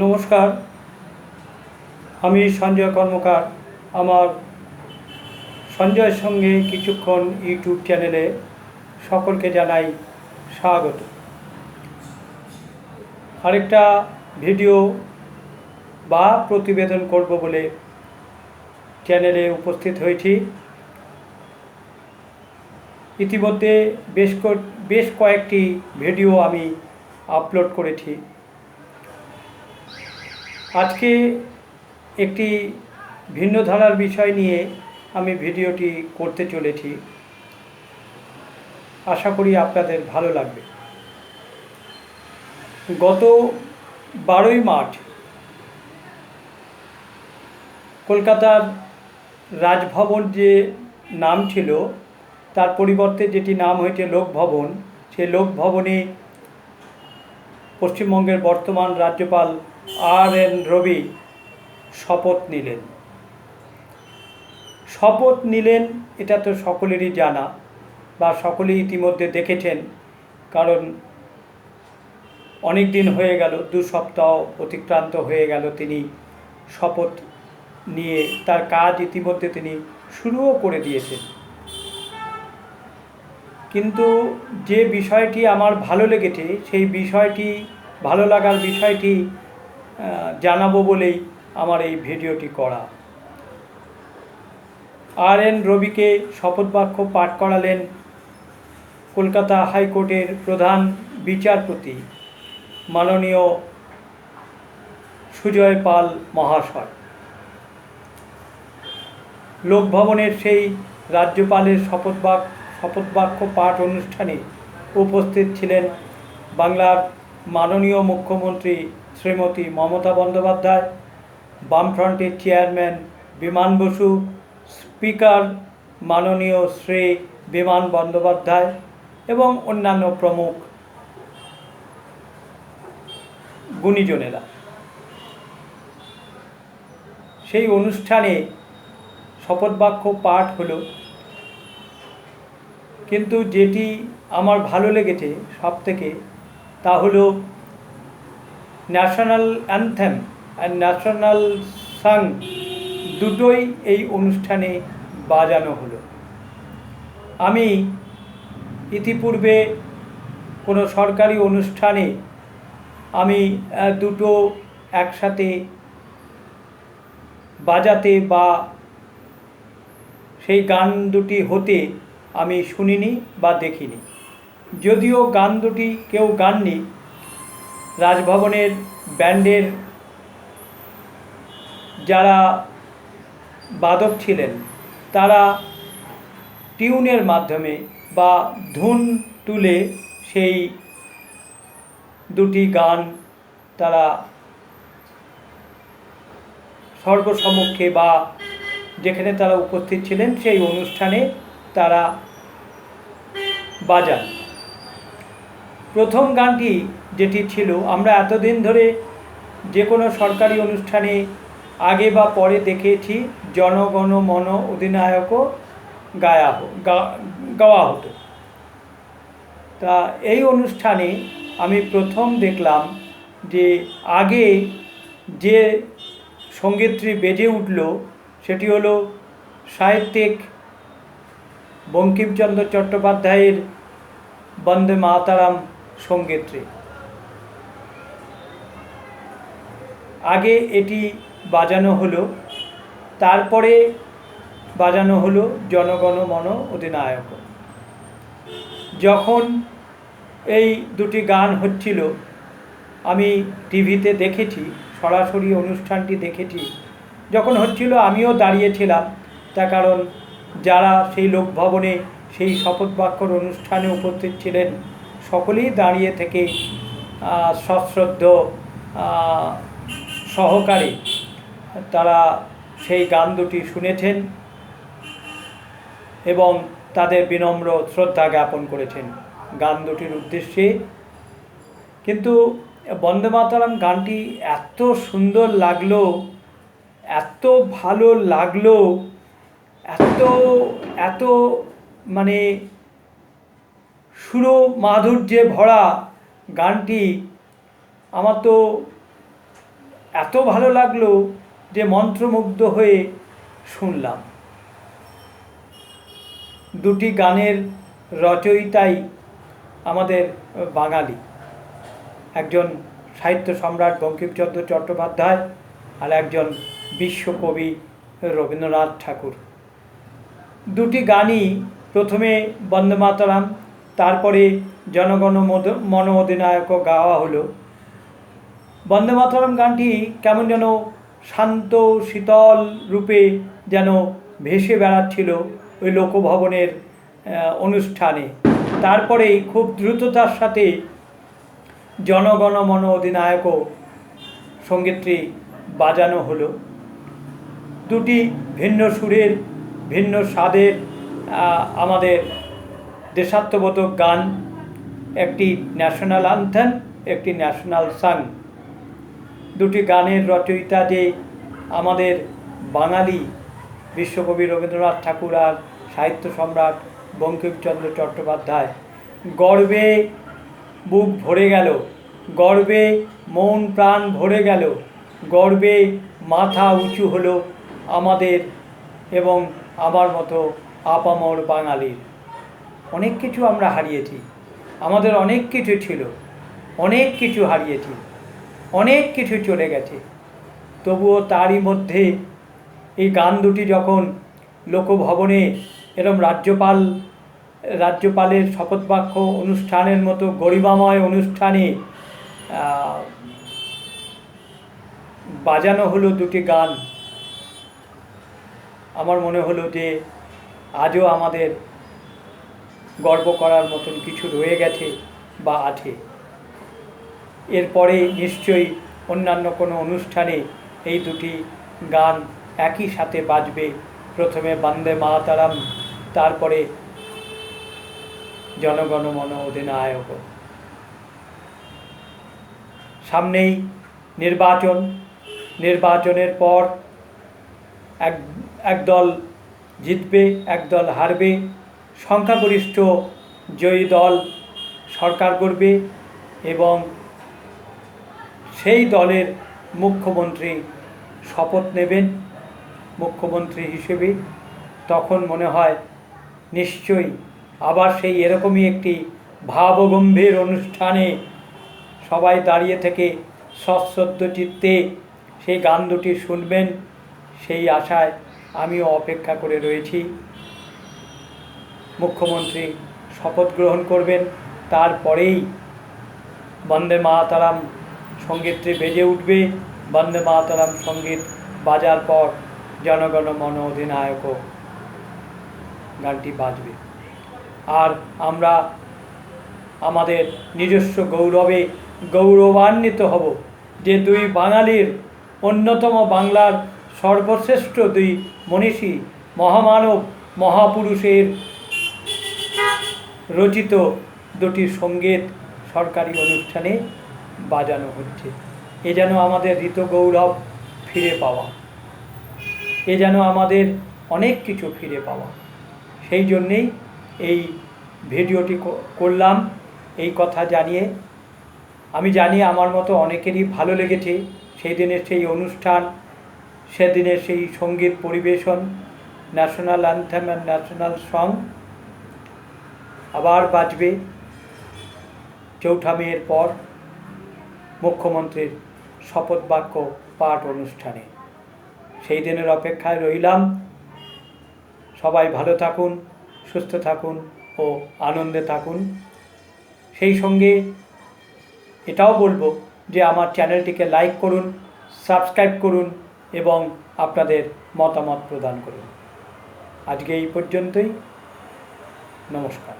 নমস্কার, আমি সঞ্জয় কর্মকার। আমার সঞ্জয়ের সঙ্গে কিছুক্ষণ ইউটিউব চ্যানেলে সকলকে জানাই স্বাগত। আরেকটা ভিডিও বা প্রতিবেদন করব বলে চ্যানেলে উপস্থিত হয়েছি। ইতিমধ্যে বেশ কয়েকটি ভিডিও আমি আপলোড করেছি। আজকে একটি ভিন্ন ধারার বিষয় নিয়ে আমি ভিডিওটি করতে চলেছি। আশা করি আপনাদের ভালো লাগবে। গত 12ই মার্চ কলকাতার রাজভবন যে নাম ছিল তার পরিবর্তে যেটি নাম হয়েছে লোকভবন, সেই লোকভবনে পশ্চিমবঙ্গের বর্তমান রাজ্যপাল আর.এন. রবি শপথ নিলেন। এটা তো সকলেরই জানা বা সকলেই ইতিমধ্যে দেখেছেন, কারণ অনেক দিন হয়ে গেল, 2 সপ্তাহ অতিক্রান্ত হয়ে গেল তিনি শপথ নিয়ে তার কাজ ইতিমধ্যে তিনি শুরুও করে দিয়েছেন। কিন্তু যে বিষয়টি আমার ভালো লেগেছে, সেই বিষয়টি ভালো লাগার বিষয়টি জানাবো বলেই আমার এই ভিডিওটি করা। আর.এন. রবিকে শপথ বাক্য পাঠ করালেন কলকাতা হাইকোর্টের প্রধান বিচারপতি মাননীয় সুজয় পাল মহাশয়। লোকভবনের সেই রাজ্যপালের শপথ বাক্য পাঠ অনুষ্ঠানে উপস্থিত ছিলেন বাংলার মাননীয় মুখ্যমন্ত্রী শ্রীমতী মমতা বন্দ্যোপাধ্যায়, বামফ্রন্টের চেয়ারম্যান বিমান বসু, স্পিকার মাননীয় শ্রী বিমান বন্দ্যোপাধ্যায় এবং অন্যান্য প্রমুখ গুণীজনেরা। সেই অনুষ্ঠানে শপথ বাক্য পাঠ হলো, কিন্তু যেটি আমার ভালো লেগেছে সবথেকে তা হলো ন্যাশনাল অ্যানথেম আর ন্যাশনাল সং দুটোই এই অনুষ্ঠানে বাজানো হলো। আমি ইতিপূর্বে কোনো সরকারি অনুষ্ঠানে আমি দুটো একসাথে বাজাতে বা সেই গান দুটি হতে আমি শুনিনি বা দেখিনি। যদিও গান দুটি কেউ গাননি, রাজভবনের ব্যান্ডের যারা বাদক ছিলেন তারা টিউনের মাধ্যমে বা ধুন তুলে সেই দুটি গান তারা সর্বসমক্ষে বা যেখানে তারা উপস্থিত ছিলেন সেই অনুষ্ঠানে তারা বাজান। প্রথম গানটি যেটি ছিল, আমরা এতদিন ধরে যে কোনো সরকারি অনুষ্ঠানে আগে বা পরে দেখেছি জনগণ মন অধিনায়ক গাওয়া হতো। তা এই অনুষ্ঠানে আমি প্রথম দেখলাম যে আগে যে সঙ্গীতটি বেজে উঠল সেটি হলো সাহিত্যিক বঙ্কিমচন্দ্র চট্টোপাধ্যায়ের বন্দে মাতরম সঙ্গীতটি। আগে এটি বাজানো হলো, তারপরে বাজানো হলো জনগণ মন অধিনায়ক। যখন এই দুটি গান হচ্ছিল আমি টিভিতে দেখেছি, সরাসরি অনুষ্ঠানটি দেখেছি। যখন হচ্ছিল আমিও দাঁড়িয়েছিলাম, তার কারণ যারা সেই লোকভবনে সেই শপথ বাক্যর অনুষ্ঠানে উপস্থিত ছিলেন সকলেই দাঁড়িয়ে থেকে সশ্রদ্ধ সহকারে তারা সেই গান দুটি শুনেছেন এবং তাদের বিনম্র শ্রদ্ধা জ্ঞাপন করেছেন গান দুটির উদ্দেশ্যে। কিন্তু বন্দে মাতরম গানটি এত সুন্দর লাগলো, এত ভালো লাগলো, এত মানে সুর মাধুর্যে ভরা গানটি। আমার তো এত ভালো লাগলো যে মন্ত্রমুগ্ধ হয়ে শুনলাম। দুটি গানের রচয়িতাই আমাদের বাঙালি, একজন সাহিত্য সম্রাট বঙ্কিমচন্দ্র চট্টোপাধ্যায় আর একজন বিশ্বকবি রবীন্দ্রনাথ ঠাকুর। দুটি গানই প্রথমে বন্দে মাতরম, তারপরে জনগণ মন অধিনায়ক গাওয়া হলো। বন্দে মাতরম গানটি কেমন যেন শান্ত শীতল রূপে যেন ভেসে বেড়াচ্ছিল ওই লোকভবনের অনুষ্ঠানে। তারপরেই খুব দ্রুততার সাথে জনগণ মন অধিনায়ক সঙ্গীতটি বাজানো হলো। দুটি ভিন্ন সুরের ভিন্ন স্বাদের আমাদের দেশাত্মবোধক গান, একটি ন্যাশনাল অ্যানথেম, একটি ন্যাশনাল সং। দুটি গানের রচয়িতা যে আমাদের বাঙালি বিশ্বকবি রবীন্দ্রনাথ ঠাকুর আর সাহিত্য সম্রাট বঙ্কিমচন্দ্র চট্টোপাধ্যায়, গর্বে বুক ভরে গেল, গর্বে মন প্রাণ ভরে গেল, গর্বে মাথা উঁচু হলো আমাদের এবং আমার মতো আপামর বাঙালির। অনেক কিছু আমরা হারিয়েছি, আমাদের অনেক কিছু ছিল, অনেক কিছু হারিয়েছি, অনেক কিছু চলে গেছে। তবুও তারই মধ্যে এই গান দুটি যখন লোকভবনে এরম রাজ্যপালের শপথবাক্য অনুষ্ঠানের মতো গরিমাময় অনুষ্ঠানে বাজানো হলো দুটি গান, আমার মনে হলো যে আজও আমাদের গর্ব করার মতন কিছু রয়ে গেছে বা আছে। এরপরে নিশ্চয়ই অন্যান্য কোনো অনুষ্ঠানে এই দুটি গান একই সাথে বাজবে। প্রথমে বন্দে মাতরম, তারপরে জনগণ মন অধিনায়ক। সামনেই নির্বাচন, নির্বাচনের পর একদল জিতবে, একদল হারবে, সংখ্যাগরিষ্ঠ জয়ী দল সরকার করবে এবং সেই দলের মুখ্যমন্ত্রী শপথ নেবেন মুখ্যমন্ত্রী হিসেবে। তখন মনে হয় নিশ্চয়ই আবার সেই এরকমই একটি ভাবগম্ভীর অনুষ্ঠানে সবাই দাঁড়িয়ে থেকে সশ্রদ্ধ চিত্তে সেই গান দুটি শুনবেন, সেই আশায় আমিও অপেক্ষা করে রয়েছি। মুখ্যমন্ত্রী শপথ গ্রহণ করবেন, তারপরেই বন্দে মাতরম সঙ্গীতটি বেজে উঠবে। বন্দে মাতরম সঙ্গীত বাজার পর জনগণ মন অধিনায়ক গানটি বাজবে। আর আমরা আমাদের নিজস্ব গৌরবে গৌরবান্বিত হব যে দুই বাঙালির অন্যতম বাংলার সর্বশ্রেষ্ঠ দুই মনীষী মহামানব মহাপুরুষের রচিত দুটি সঙ্গীত সরকারি অনুষ্ঠানে বাজানো হচ্ছে। এ যেন আমাদের ঋত গৌরব ফিরে পাওয়া, এ যেন আমাদের অনেক কিছু ফিরে পাওয়া। সেই জন্যেই এই ভিডিওটি করলাম, এই কথা জানিয়ে। আমি জানি আমার মতো অনেকেরই ভালো লেগেছে সেই দিনের সেই অনুষ্ঠান, সেদিনের সেই সঙ্গীত পরিবেশন, national anthem and national song আবার বাজবে 4 মের পর মুখ্যমন্ত্রীর শপথ বাক্য পাঠ অনুষ্ঠানে। সেই দিনের অপেক্ষায় রইলাম। সবাই ভালো থাকুন, সুস্থ থাকুন ও আনন্দে থাকুন। সেই সঙ্গে এটাও বলবো যে আমার চ্যানেলটিকে লাইক করুন, সাবস্ক্রাইব করুন এবং আপনাদের মতামত প্রদান করুন। আজকে এই পর্যন্তই। নমস্কার।